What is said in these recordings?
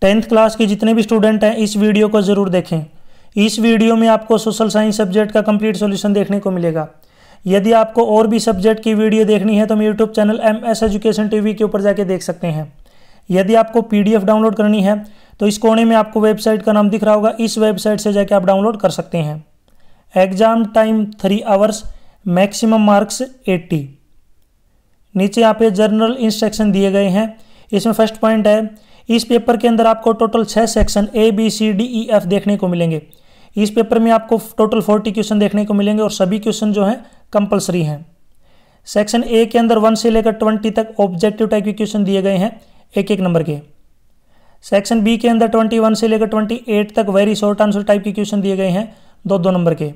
10th class के जितने भी स्टूडेंट हैं इस वीडियो को ज़रूर देखें। इस वीडियो में आपको सोशल साइंस सब्जेक्ट का कंप्लीट सॉल्यूशन देखने को मिलेगा। यदि आपको और भी सब्जेक्ट की वीडियो देखनी है तो मेरे YouTube channel MS education TV के ऊपर जाके देख सकते हैं। यदि आपको PDF डाउनलोड करनी है तो इस कोने में आपको वेबसाइट का नाम दिख रहा होगा, इस वेबसाइट से जाके आप डाउनलोड कर सकते हैं। Exam time 3 hours, maximum marks 80। नीचे यहाँ पे जर्नल इंस्ट्रक्शन दिए गए हैं। इसमें फर्स्ट पॉइंट है, इस पेपर के अंदर आपको टोटल 6 सेक्शन ABCDEF देखने को मिलेंगे। इस पेपर में आपको टोटल 40 क्वेश्चन देखने को मिलेंगे और सभी क्वेश्चन जो हैं कंपलसरी हैं। सेक्शन A के अंदर 1 से लेकर 20 तक ऑब्जेक्टिव टाइप के क्वेश्चन दिए गए हैं, एक नंबर के। सेक्शन B के अंदर 21 से लेकर 28 तक वेरी शॉर्ट आंसर टाइप के क्वेश्चन दिए गए हैं, 2 नंबर के।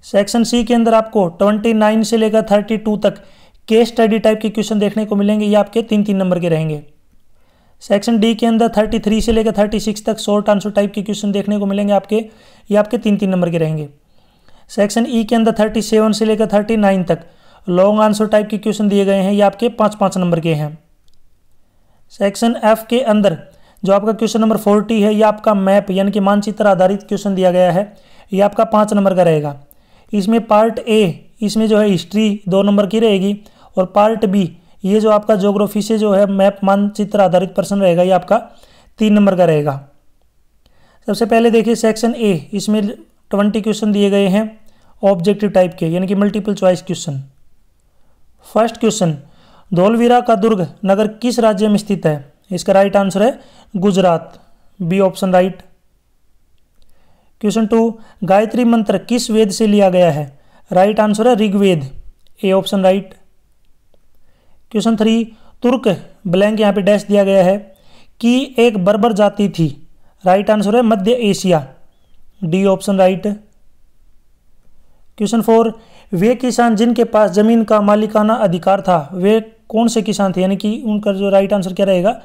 सेक्शन C के अंदर आपको 29 से लेकर 32 तक केस स्टडी टाइप के क्वेश्चन देखने को मिलेंगे, ये आपके 3 नंबर के रहेंगे। सेक्शन D के अंदर 33 से लेकर 36 तक शॉर्ट आंसर टाइप के क्वेश्चन देखने को मिलेंगे आपके, ये आपके 3 नंबर के रहेंगे। सेक्शन E के अंदर 37 से लेकर 39 तक लॉन्ग आंसर टाइप के क्वेश्चन दिए गए हैं, ये आपके 5 नंबर के हैं। सेक्शन F के अंदर जो आपका क्वेश्चन नंबर 40 है, ये आपका मैप यानी कि मानचित्र आधारित क्वेश्चन दिया गया है, ये आपका 5 नंबर का रहेगा। इसमें पार्ट A इसमें जो है हिस्ट्री 2 नंबर की रहेगी और पार्ट B ये जो आपका ज्योग्राफी से जो है मैप मानचित्र आधारित प्रश्न रहेगा, ये आपका 3 नंबर का रहेगा। सबसे पहले देखिए सेक्शन A, इसमें 20 क्वेश्चन दिए गए हैं ऑब्जेक्टिव टाइप के यानी कि multiple choice question. First question, Dholavira का दुर्ग नगर किस राज्य में स्थित है? इसका राइट आंसर है Gujarat, B option right. Question 2, Gayatri मंत्र किस वेद से लिया गया है? राइट आंसर है Rigveda, A option right. Question 3, तुर्क ब्लैंक यहाँ पे डैश दिया गया है कि एक बर्बर जाति थी। राइट आंसर है मध्य एशिया, D ऑप्शन राइट। क्वेश्चन 4, वे किसान जिनके पास जमीन का मालिकाना अधिकार था वे कौन से किसान थे? यानी कि उनका जो राइट आंसर क्या रहेगा?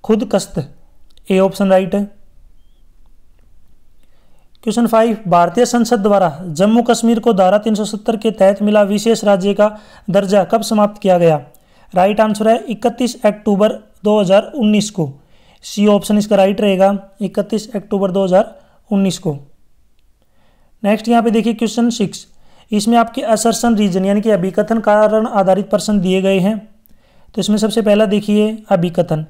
खुद कश्त, A ऑप्शन राइट। क्वेश्चन 5, भारतीय संसद द्वारा जम्मू कश्मीर को धारा 370 के तहत मिला विशेष राज्य का दर्जा कब समाप्त किया गया? राइट आंसर है 31 अक्टूबर 2019 को, C ऑप्शन इसका राइट रहेगा, 31 अक्टूबर 2019 को। नेक्स्ट यहाँ पे देखिए क्वेश्चन 6, इसमें आपके असर्शन रीजन यानी कि अभिकथन कारण आधारित प्रश्न दिए गए हैं। तो इसमें सबसे पहला देखिए अभिकथन,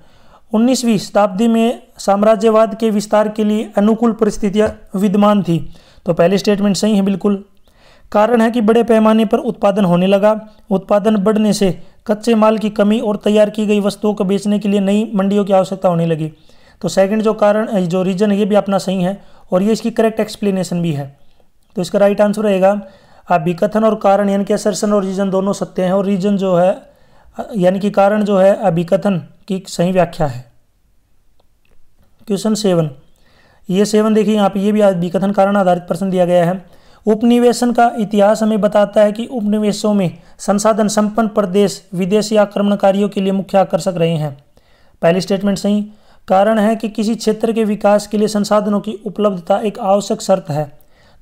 19वीं शताब्दी में साम्राज्यवाद के विस्तार के लिए अनुकूल परिस्थितियां विद्यमान थी। तो पहले स्टेटमेंट सही है बिल्कुल। कारण है कि बड़े पैमाने पर उत्पादन होने लगा, उत्पादन बढ़ने से कच्चे माल की कमी और तैयार की गई वस्तुओं को बेचने के लिए नई मंडियों की आवश्यकता होने लगी। तो सेकंड जो कारण जो रीजन है ये भी अपना सही है और ये इसकी करेक्ट एक्सप्लेनेशन भी है। तो इसका राइट आंसर रहेगा अभिकथन और कारण यानी कि असर्शन और रीजन दोनों सत्य हैं और रीजन जो है यानी कि कारण जो है अभिकथन की सही व्याख्या है। क्वेश्चन 7, ये 7 देखिए यहाँ पे ये भी अभिकथन कारण आधारित प्रश्न दिया गया है। उपनिवेशन का इतिहास हमें बताता है कि उपनिवेशों में संसाधन संपन्न प्रदेश विदेशी आक्रमणकारियों के लिए मुख्य आकर्षक रहे हैं। पहली स्टेटमेंट सही। कारण है कि किसी क्षेत्र के विकास के लिए संसाधनों की उपलब्धता एक आवश्यक शर्त है।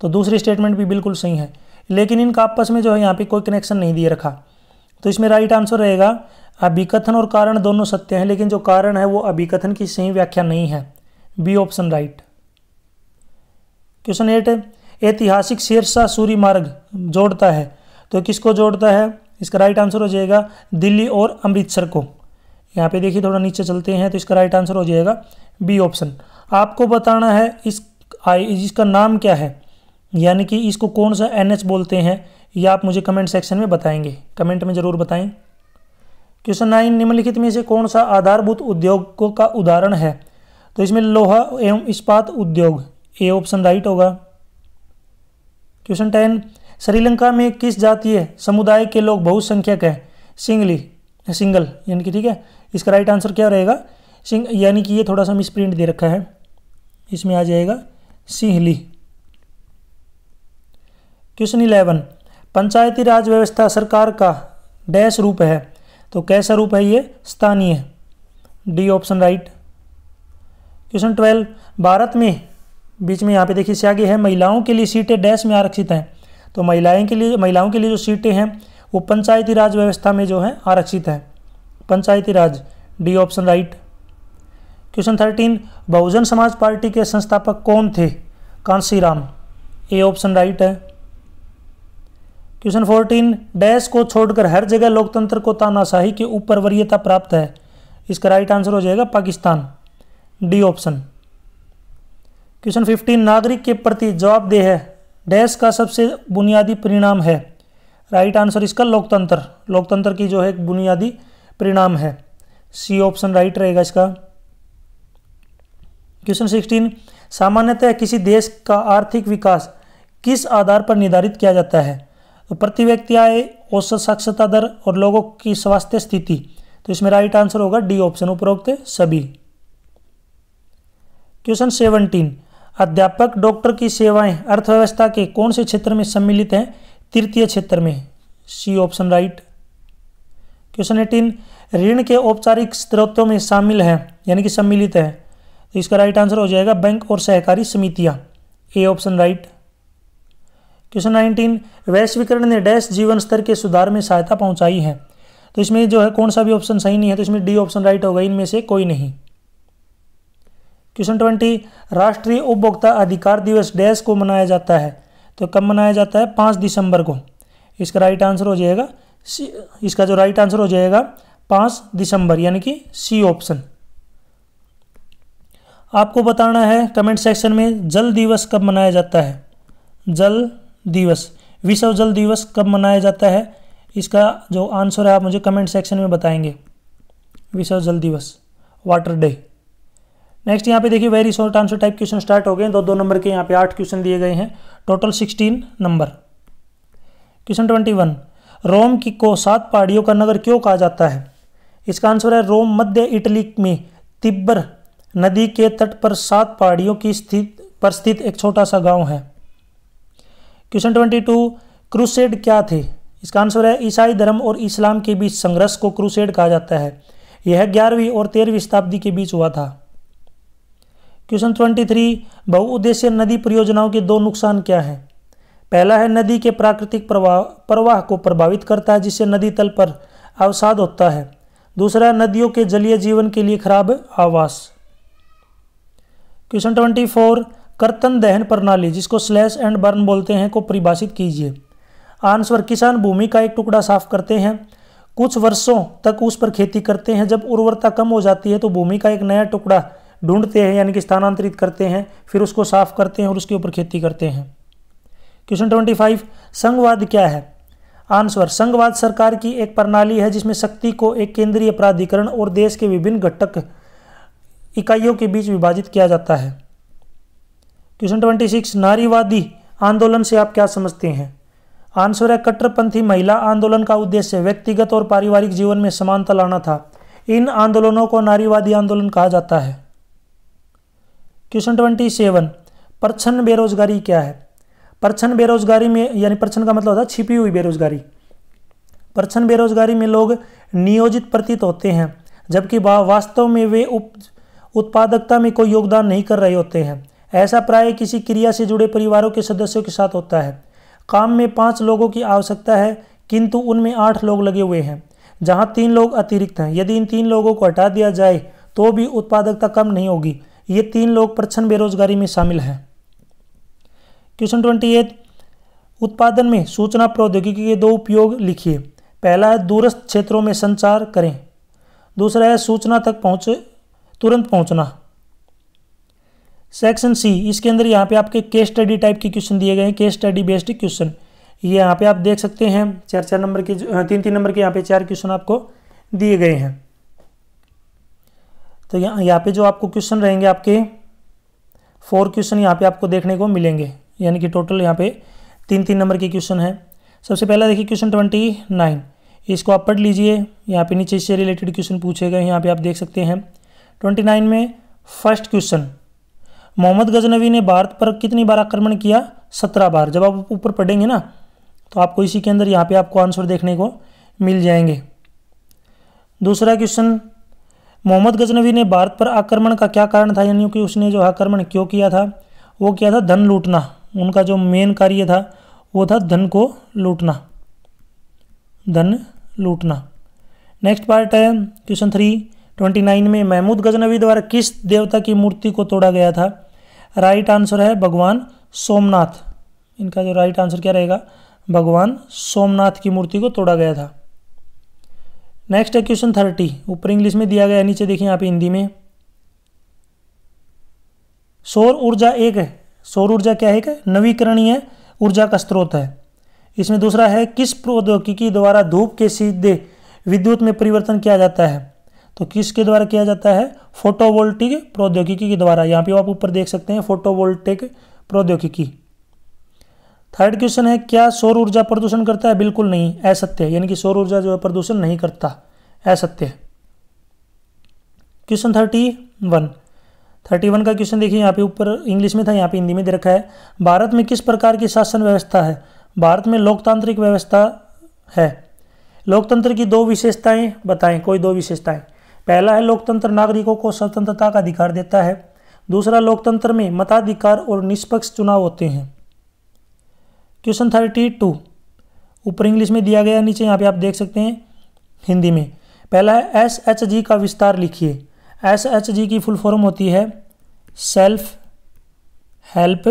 तो दूसरी स्टेटमेंट भी बिल्कुल सही है, लेकिन इनका आपस में जो है यहाँ पे कोई कनेक्शन नहीं दिए रखा। तो इसमें राइट आंसर रहेगा अभिकथन और कारण दोनों सत्य हैं, लेकिन जो कारण है वो अभिकथन की सही व्याख्या नहीं है, B ऑप्शन राइट। क्वेश्चन 8, ऐतिहासिक शेरशाह सूरी मार्ग जोड़ता है। तो किसको जोड़ता है? इसका राइट आंसर हो जाएगा दिल्ली और अमृतसर को। यहाँ पे देखिए थोड़ा नीचे चलते हैं तो इसका राइट आंसर हो जाएगा B ऑप्शन। आपको बताना है इसका नाम क्या है, यानी कि इसको कौन सा NH बोलते हैं, ये आप मुझे कमेंट सेक्शन में बताएंगे, कमेंट में ज़रूर बताएं। क्वेश्चन 9, निम्नलिखित में से कौन सा आधारभूत उद्योगों का उदाहरण है? तो इसमें लोहा एवं इस्पात उद्योग, A ऑप्शन राइट होगा। क्वेश्चन 10, श्रीलंका में किस जातीय समुदाय के लोग बहुसंख्यक हैं? सिंगल यानी कि ठीक है, इसका राइट आंसर क्या रहेगा? यानी कि ये थोड़ा सा मिसप्रिंट दे रखा है, इसमें आ जाएगा सिंहली। क्वेश्चन 11, पंचायती राज व्यवस्था सरकार का डैश रूप है। तो कैसा रूप है ये? स्थानीय, D option right. Question 12, Bharat में बीच में यहाँ पे देखिए आगे है महिलाओं के लिए सीटें डैश में आरक्षित हैं। तो महिलाओं के लिए जो सीटें हैं वो पंचायती राज व्यवस्था में जो है आरक्षित है, पंचायती राज, D option right. Question 13, Bahujan Samaj party के संस्थापक कौन थे? कांशीराम। ए ऑप्शन राइट है। क्वेश्चन 14, डैश को छोड़कर हर जगह लोकतंत्र को तानाशाही के ऊपर वरीयता प्राप्त है। इसका राइट आंसर हो जाएगा पाकिस्तान। D option. क्वेश्चन 15, नागरिक के प्रति जवाबदेह है डैश का सबसे बुनियादी परिणाम है। राइट आंसर इसका लोकतंत्र। लोकतंत्र की जो है एक बुनियादी परिणाम है। सी ऑप्शन राइट रहेगा इसका। क्वेश्चन 16, सामान्यतः किसी देश का आर्थिक विकास किस आधार पर निर्धारित किया जाता है? तो प्रति व्यक्ति आय, औसत साक्षरता दर और लोगों की स्वास्थ्य स्थिति। तो इसमें राइट आंसर होगा डी ऑप्शन, उपरोक्त सभी। क्वेश्चन 17, अध्यापक डॉक्टर की सेवाएं अर्थव्यवस्था के कौन से क्षेत्र में सम्मिलित हैं? तृतीय क्षेत्र में। C option right. क्वेश्चन 18, ऋण के औपचारिक स्रोतों में शामिल है यानी कि सम्मिलित है। तो इसका राइट आंसर हो जाएगा बैंक और सहकारी समितियां। A option right. क्वेश्चन 19, वैश्वीकरण ने डैश जीवन स्तर के सुधार में सहायता पहुंचाई है। तो इसमें जो है कौन सा भी ऑप्शन सही नहीं है, तो इसमें डी ऑप्शन राइट होगा, इनमें से कोई नहीं। क्वेश्चन 20, राष्ट्रीय उपभोक्ता अधिकार दिवस डैश को मनाया जाता है। तो कब मनाया जाता है? 5 दिसंबर को। इसका राइट आंसर हो जाएगा इसका जो राइट आंसर हो जाएगा 5 दिसंबर यानी कि सी ऑप्शन। आपको बताना है कमेंट सेक्शन में जल दिवस कब मनाया जाता है। जल दिवस, विश्व जल दिवस कब मनाया जाता है? इसका जो आंसर है आप मुझे कमेंट सेक्शन में बताएंगे। विश्व जल दिवस, वाटर डे। नेक्स्ट यहाँ पे देखिए very short answer type question start हो गए। 2-2 नंबर के यहाँ पे 8 क्वेश्चन दिए गए हैं, टोटल 16 नंबर। क्वेश्चन 21, रोम की को 7 पहाड़ियों का नगर क्यों कहा जाता है? इसका आंसर है रोम मध्य इटली में तिब्बर नदी के तट पर 7 पहाड़ियों की स्थित एक छोटा सा गांव है। क्वेश्चन 22, क्रूसेड क्या थे? इसका आंसर है ईसाई धर्म और इस्लाम के बीच संघर्ष को क्रूसेड कहा जाता है। यह 11वीं और 13वीं शताब्दी के बीच हुआ था। क्वेश्चन 23, बहुउद्देशीय नदी परियोजनाओं के 2 नुकसान क्या हैं? पहला है नदी के प्राकृतिक प्रवाह को प्रभावित करता है जिससे नदी तल पर अवसाद होता है। दूसरा है नदियों के जलीय जीवन के लिए खराब आवास। क्वेश्चन 24, कर्तन दहन प्रणाली जिसको स्लैश एंड बर्न बोलते हैं को परिभाषित कीजिए। आंसर, किसान भूमि का एक टुकड़ा साफ करते हैं, कुछ वर्षों तक उस पर खेती करते हैं, जब उर्वरता कम हो जाती है तो भूमि का एक नया टुकड़ा ढूंढते हैं यानी कि स्थानांतरित करते हैं, फिर उसको साफ करते हैं और उसके ऊपर खेती करते हैं। क्वेश्चन 25, संघवाद क्या है? आंसर, संघवाद सरकार की एक प्रणाली है जिसमें शक्ति को एक केंद्रीय प्राधिकरण और देश के विभिन्न घटक इकाइयों के बीच विभाजित किया जाता है। क्वेश्चन 26, नारीवादी आंदोलन से आप क्या समझते हैं? आंसर है कट्टरपंथी महिला आंदोलन का उद्देश्य व्यक्तिगत और पारिवारिक जीवन में समानता लाना था। इन आंदोलनों को नारीवादी आंदोलन कहा जाता है। क्वेश्चन 27, परछन बेरोजगारी क्या है? परछन बेरोजगारी में यानी परछन का मतलब होता है छिपी हुई बेरोजगारी। परछन बेरोजगारी में लोग नियोजित प्रतीत होते हैं जबकि वास्तव में वे उत्पादकता में कोई योगदान नहीं कर रहे होते हैं। ऐसा प्राय किसी क्रिया से जुड़े परिवारों के सदस्यों के साथ होता है। काम में 5 लोगों की आवश्यकता है किंतु उनमें 8 लोग लगे हुए हैं जहां 3 लोग अतिरिक्त हैं। यदि इन 3 लोगों को हटा दिया जाए तो भी उत्पादकता कम नहीं होगी। ये 3 लोग परछन बेरोजगारी में शामिल हैं। क्वेश्चन 28, उत्पादन में सूचना प्रौद्योगिकी के 2 उपयोग लिखिए। पहला है दूरस्थ क्षेत्रों में संचार करें, दूसरा है सूचना तक तुरंत पहुंचना। सेक्शन सी, इसके अंदर यहाँ पे आपके केस स्टडी टाइप के क्वेश्चन दिए गए हैं, केस स्टडी बेस्ड क्वेश्चन। ये यहाँ पे आप देख सकते हैं 4-4 नंबर के 3-3 नंबर के यहाँ पे 4 क्वेश्चन आपको दिए गए हैं। तो यहाँ पे जो आपको क्वेश्चन रहेंगे आपके 4 क्वेश्चन यहाँ पे आपको देखने को मिलेंगे, यानी कि टोटल यहाँ पे 3-3 नंबर के क्वेश्चन हैं। सबसे पहला देखिए क्वेश्चन 29, इसको आप पढ़ लीजिए। यहाँ पे नीचे इससे रिलेटेड क्वेश्चन पूछे गए, यहाँ पे आप देख सकते हैं। 29 में फर्स्ट क्वेश्चन, मोहम्मद गजनवी ने भारत पर कितनी बार आक्रमण किया? 17 बार। जब आप ऊपर पढ़ेंगे ना तो आपको इसी के अंदर यहाँ पे आपको आंसर देखने को मिल जाएंगे। दूसरा क्वेश्चन, मोहम्मद गजनवी ने भारत पर आक्रमण का क्या कारण था, यानी कि उसने जो आक्रमण क्यों किया था? वो किया था धन लूटना। उनका जो मेन कार्य था वो था धन को लूटना, धन लूटना। नेक्स्ट पार्ट है क्वेश्चन 3, 29 में महमूद गजनवी द्वारा किस देवता की मूर्ति को तोड़ा गया था? राइट आंसर है भगवान सोमनाथ। इनका जो राइट आंसर क्या रहेगा? भगवान सोमनाथ की मूर्ति को तोड़ा गया था। नेक्स्ट है क्वेश्चन 30, ऊपर इंग्लिश में दिया गया है, नीचे देखिए यहाँ पे हिंदी में। सौर ऊर्जा एक है, सौर ऊर्जा क्या है? एक नवीकरणीय ऊर्जा का स्रोत है। इसमें दूसरा है किस प्रौद्योगिकी द्वारा धूप के सीधे विद्युत में परिवर्तन किया जाता है? तो किसके द्वारा किया जाता है? फोटोवोल्टिक प्रौद्योगिकी के द्वारा। यहाँ पे आप ऊपर देख सकते हैं फोटोवोल्टिक प्रौद्योगिकी। थर्ड क्वेश्चन है क्या सौर ऊर्जा प्रदूषण करता है? बिल्कुल नहीं, असत्य है। यानी कि सौर ऊर्जा जो है प्रदूषण नहीं करता, असत्य है। क्वेश्चन 31 का क्वेश्चन देखिए, यहाँ पे ऊपर इंग्लिश में था, यहाँ पे हिंदी में दे रखा है। भारत में किस प्रकार की शासन व्यवस्था है? भारत में लोकतांत्रिक व्यवस्था है। लोकतंत्र की दो विशेषताएं बताएं, कोई दो विशेषताएं। पहला है लोकतंत्र नागरिकों को स्वतंत्रता का अधिकार देता है। दूसरा, लोकतंत्र में मताधिकार और निष्पक्ष चुनाव होते हैं। क्वेश्चन 32 ऊपर इंग्लिश में दिया गया, नीचे यहाँ पे आप देख सकते हैं हिंदी में। पहला है SHG का विस्तार लिखिए। SHG की फुल फॉर्म होती है सेल्फ हेल्प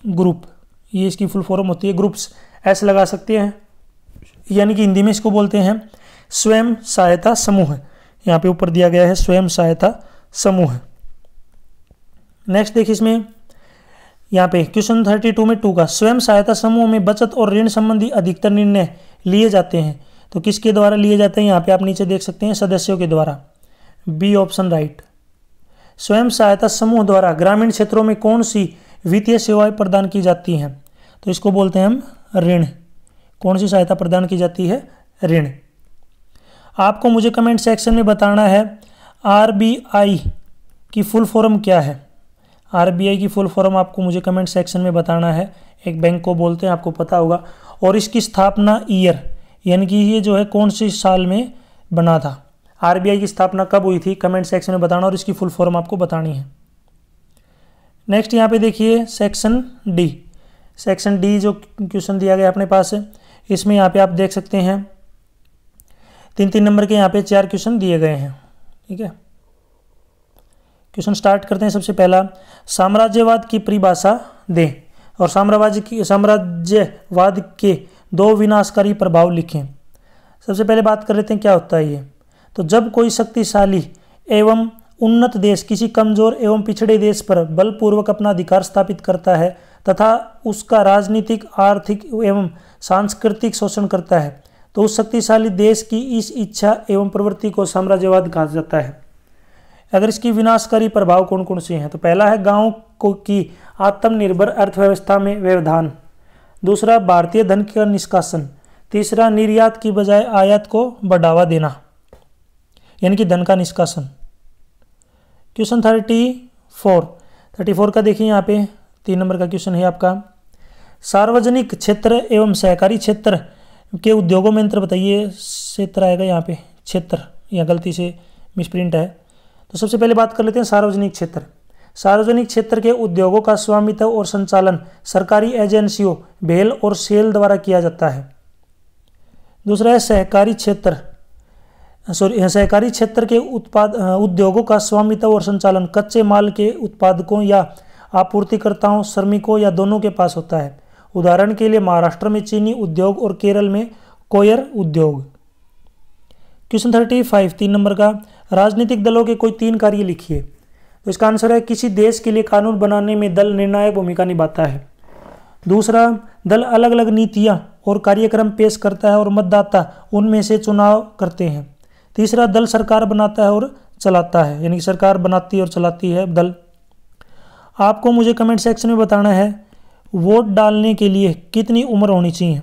ग्रुप, ये इसकी फुल फॉर्म होती है। ग्रुप्स ऐसे लगा सकते हैं, यानी कि हिंदी में इसको बोलते हैं स्वयं सहायता समूह। यहाँ पे ऊपर दिया गया है स्वयं सहायता समूह। नेक्स्ट देखिए इसमें, यहाँ पे क्वेश्चन 32 में 2 का, स्वयं सहायता समूह में बचत और ऋण संबंधी अधिकतर निर्णय लिए जाते हैं। तो किसके द्वारा लिए जाते हैं? यहाँ पे आप नीचे देख सकते हैं सदस्यों के द्वारा। B option right. स्वयं सहायता समूह द्वारा ग्रामीण क्षेत्रों में कौन सी वित्तीय सेवाएं प्रदान की जाती हैं? तो इसको बोलते हैं हम ऋण। कौन सी सहायता प्रदान की जाती है? ऋण। आपको मुझे कमेंट सेक्शन में बताना है RBI की फुल फॉर्म क्या है। RBI की फुल फॉर्म आपको मुझे कमेंट सेक्शन में बताना है। एक बैंक को बोलते हैं, आपको पता होगा। और इसकी स्थापना ईयर, यानी कि ये जो है कौन सी साल में बना था। RBI की स्थापना कब हुई थी, कमेंट सेक्शन में बताना, और इसकी फुल फॉर्म आपको बतानी है। नेक्स्ट यहाँ पे देखिए सेक्शन डी। सेक्शन डी जो क्वेश्चन दिया गया अपने पास है, इसमें यहाँ पे आप देख सकते हैं 3-3 नंबर के यहाँ पे 4 क्वेश्चन दिए गए हैं। ठीक है, क्वेश्चन स्टार्ट करते हैं। सबसे पहला, साम्राज्यवाद की परिभाषा दें और साम्राज्यवाद के 2 विनाशकारी प्रभाव लिखें। सबसे पहले बात कर लेते हैं क्या होता है ये। तो जब कोई शक्तिशाली एवं उन्नत देश किसी कमजोर एवं पिछड़े देश पर बलपूर्वक अपना अधिकार स्थापित करता है तथा उसका राजनीतिक, आर्थिक एवं सांस्कृतिक शोषण करता है, तो उस शक्तिशाली देश की इस इच्छा एवं प्रवृत्ति को साम्राज्यवाद कहा जाता है। अगर इसकी विनाशकारी प्रभाव कौन कौन से हैं, तो पहला है गाँव को की आत्मनिर्भर अर्थव्यवस्था में व्यवधान। दूसरा, भारतीय धन का निष्कासन। तीसरा, निर्यात की बजाय आयात को बढ़ावा देना, यानी कि धन का निष्कासन। क्वेश्चन 34 का देखिए, यहाँ पे 3 नंबर का क्वेश्चन है आपका। सार्वजनिक क्षेत्र एवं सहकारी क्षेत्र के उद्योगों में अंतर बताइए। क्षेत्र आएगा यहाँ पे, क्षेत्र, या गलती से मिसप्रिंट है। तो सबसे पहले बात कर लेते हैं सार्वजनिक क्षेत्र। सार्वजनिक क्षेत्र के उद्योगों का स्वामित्व और संचालन सरकारी एजेंसियों भेल और सेल द्वारा किया जाता है। दूसरा है सहकारी क्षेत्र। सहकारी क्षेत्र के उद्योगों का स्वामित्व और संचालन कच्चे माल के उत्पादकों या आपूर्तिकर्ताओं, श्रमिकों या दोनों के पास होता है। उदाहरण के लिए महाराष्ट्र में चीनी उद्योग और केरल में कोयर उद्योग। क्वेश्चन 35 3 नंबर का, राजनीतिक दलों के कोई 3 कार्य लिखिए। तो इसका आंसर है किसी देश के लिए कानून बनाने में दल निर्णायक भूमिका निभाता है। दूसरा, दल अलग अलग नीतियां और कार्यक्रम पेश करता है और मतदाता उनमें से चुनाव करते हैं। तीसरा, दल सरकार बनाता है और चलाता है, यानी कि सरकार बनाती है और चलाती है दल। आपको मुझे कमेंट सेक्शन में बताना है वोट डालने के लिए कितनी उम्र होनी चाहिए,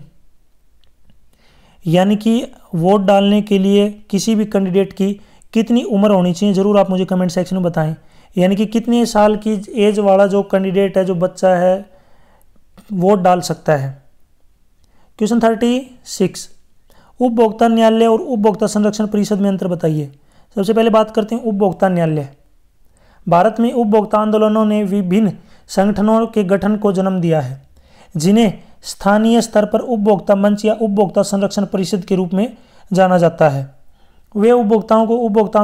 यानी कि वोट डालने के लिए किसी भी कैंडिडेट की कितनी उम्र होनी चाहिए, ज़रूर आप मुझे कमेंट सेक्शन में बताएं। यानी कि कितने साल की एज वाला जो कैंडिडेट है, जो बच्चा है, वोट डाल सकता है। क्वेश्चन 36, उपभोक्ता न्यायालय और उपभोक्ता संरक्षण परिषद में अंतर बताइए। सबसे पहले बात करते हैं उपभोक्ता न्यायालय। भारत में उपभोक्ता आंदोलनों ने विभिन्न संगठनों के गठन को जन्म दिया है, जिन्हें स्थानीय स्तर पर उपभोक्ता मंच या उपभोक्ता संरक्षण परिषद के रूप में जाना जाता है। वे उपभोक्ताओं को उपभोक्ता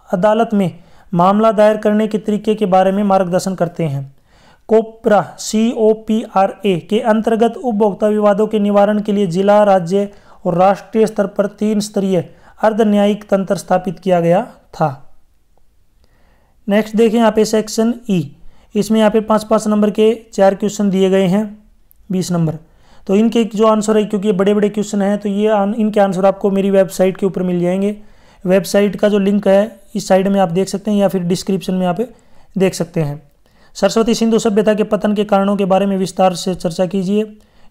अदालत में मामला दायर करने के तरीके के बारे में मार्गदर्शन करते हैं। कोपरा COPRA के अंतर्गत उपभोक्ता विवादों के निवारण के लिए जिला, राज्य और राष्ट्रीय स्तर पर 3 स्तरीय अर्ध न्यायिक तंत्र स्थापित किया गया था। नेक्स्ट देखें यहाँ पे सेक्शन E। इसमें यहाँ पे 5-5 नंबर के 4 क्वेश्चन दिए गए हैं, 20 नंबर। तो इनके जो आंसर है, क्योंकि ये बड़े बड़े क्वेश्चन हैं, तो ये इनके आंसर आपको मेरी वेबसाइट के ऊपर मिल जाएंगे। वेबसाइट का जो लिंक है इस साइड में आप देख सकते हैं, या फिर डिस्क्रिप्शन में आप देख सकते हैं। सरस्वती सिंधु सभ्यता के पतन के कारणों के बारे में विस्तार से चर्चा कीजिए।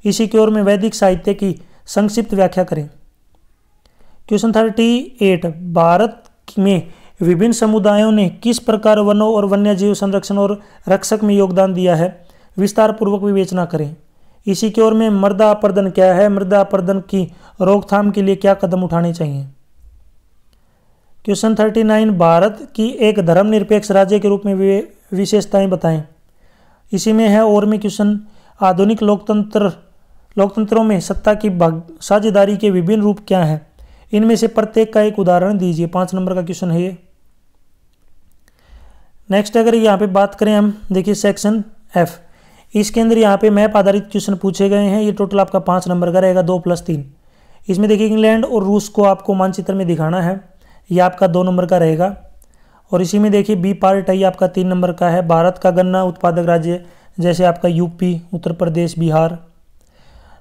इसी की ओर में वैदिक साहित्य की संक्षिप्त व्याख्या करें। क्वेश्चन 38, भारत में विभिन्न समुदायों ने किस प्रकार वनों और वन्य जीव संरक्षण और रक्षक में योगदान दिया है, विस्तार पूर्वक विवेचना करें। इसी की ओर में मृदा अपरदन क्या है, मृदा अपरदन की रोकथाम के लिए क्या कदम उठाने चाहिए। क्वेश्चन 39, भारत की एक धर्मनिरपेक्ष राज्य के रूप में विशेषताएं बताएं। इसी में है और में क्वेश्चन, आधुनिक लोकतंत्रों में सत्ता की साझेदारी के विभिन्न रूप क्या हैं, इनमें से प्रत्येक का एक उदाहरण दीजिए। 5 नंबर का क्वेश्चन है ये। नेक्स्ट अगर यहाँ पे बात करें हम, देखिए सेक्शन F। इसके अंदर यहाँ पे मैप आधारित क्वेश्चन पूछे गए हैं। ये टोटल आपका 5 नंबर का रहेगा, 2+3। इसमें देखिए इंग्लैंड और रूस को आपको मानचित्र में दिखाना है, ये आपका 2 नंबर का रहेगा। और इसी में देखिए B पार्ट है, ये आपका 3 नंबर का है। भारत का गन्ना उत्पादक राज्य जैसे आपका UP, उत्तर प्रदेश, बिहार।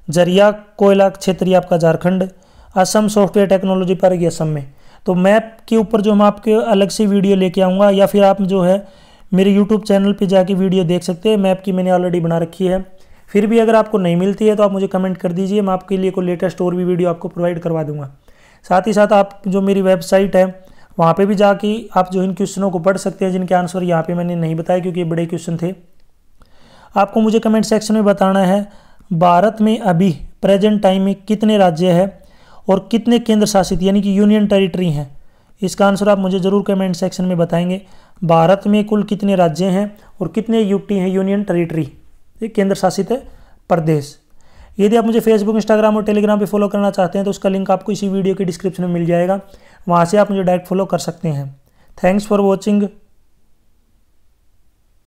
जरिया कोयला क्षेत्र आपका झारखंड। असम सॉफ्टवेयर टेक्नोलॉजी पर ये असम में। तो मैप के ऊपर जो मैं आपके अलग से वीडियो लेके आऊँगा, या फिर आप जो है मेरे YouTube चैनल पे जाके वीडियो देख सकते हैं। मैप की मैंने ऑलरेडी बना रखी है। फिर भी अगर आपको नहीं मिलती है तो आप मुझे कमेंट कर दीजिए, मैं आपके लिए कोई लेटेस्ट और भी वीडियो आपको प्रोवाइड करवा दूंगा। साथ ही साथ आप जो मेरी वेबसाइट है वहाँ पे भी जाके आप जो इन क्वेश्चनों को पढ़ सकते हैं, जिनके आंसर यहाँ पे मैंने नहीं बताया क्योंकि ये बड़े क्वेश्चन थे। आपको मुझे कमेंट सेक्शन में बताना है भारत में अभी प्रेजेंट टाइम में कितने राज्य हैं और कितने केंद्र शासित यानी कि यूनियन टेरिटरी हैं। इसका आंसर आप मुझे ज़रूर कमेंट सेक्शन में बताएंगे। भारत में कुल कितने राज्य हैं और कितने UT हैं, यूनियन टेरिटरी, केंद्र शासित प्रदेश। यदि आप मुझे फेसबुक, इंस्टाग्राम और टेलीग्राम पे फॉलो करना चाहते हैं तो उसका लिंक आपको इसी वीडियो के डिस्क्रिप्शन में मिल जाएगा, वहाँ से आप मुझे डायरेक्ट फॉलो कर सकते हैं। Thanks for watching.